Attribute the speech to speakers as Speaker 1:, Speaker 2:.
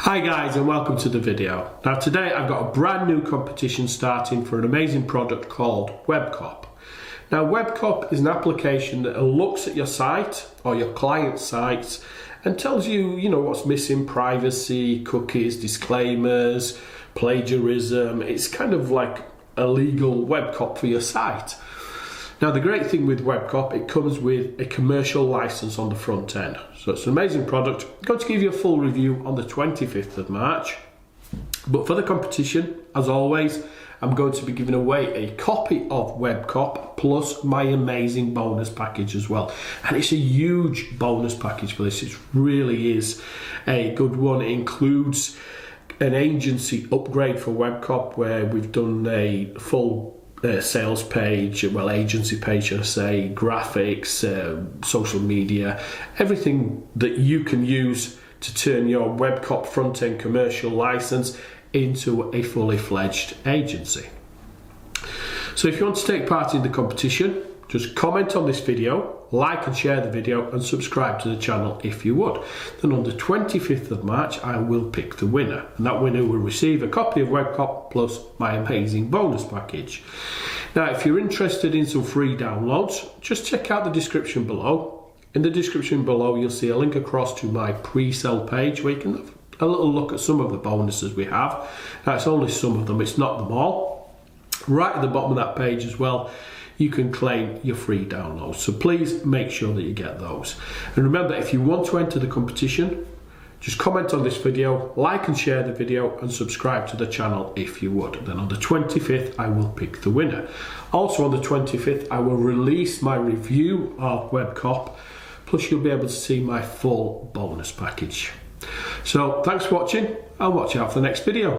Speaker 1: Hi guys, and welcome to the video. Now today I've got a brand new competition starting for an amazing product called Webcop. Now Webcop is an application that looks at your site or your client's sites and tells you, what's missing: privacy, cookies, disclaimers, plagiarism. It's kind of like a legal Webcop for your site. Now the great thing with Webcop, it comes with a commercial license on the front end. So it's an amazing product. I'm going to give you a full review on the 25th of March. But for the competition, as always, I'm going to be giving away a copy of Webcop plus my amazing bonus package as well. And it's a huge bonus package for this. It really is a good one. It includes an agency upgrade for Webcop, where we've done a full sales page, agency page should I say, graphics, social media, everything that you can use to turn your Webcop front-end commercial license into a fully fledged agency. So if you want to take part in the competition, just comment on this video, like and share the video, and subscribe to the channel if you would. Then on the 25th of March, I will pick the winner, and that winner will receive a copy of Webcop plus my amazing bonus package. Now, if you're interested in some free downloads, just check out the description below. In the description below, you'll see a link across to my pre-sale page where you can have a little look at some of the bonuses we have. Now, it's only some of them, it's not them all. Right at the bottom of that page as well, you can claim your free downloads. So please make sure that you get those. And remember, if you want to enter the competition, just comment on this video, like and share the video, and subscribe to the channel if you would. Then on the 25th, I will pick the winner. Also on the 25th, I will release my review of Webcop, plus you'll be able to see my full bonus package. So thanks for watching, and watch out for the next video.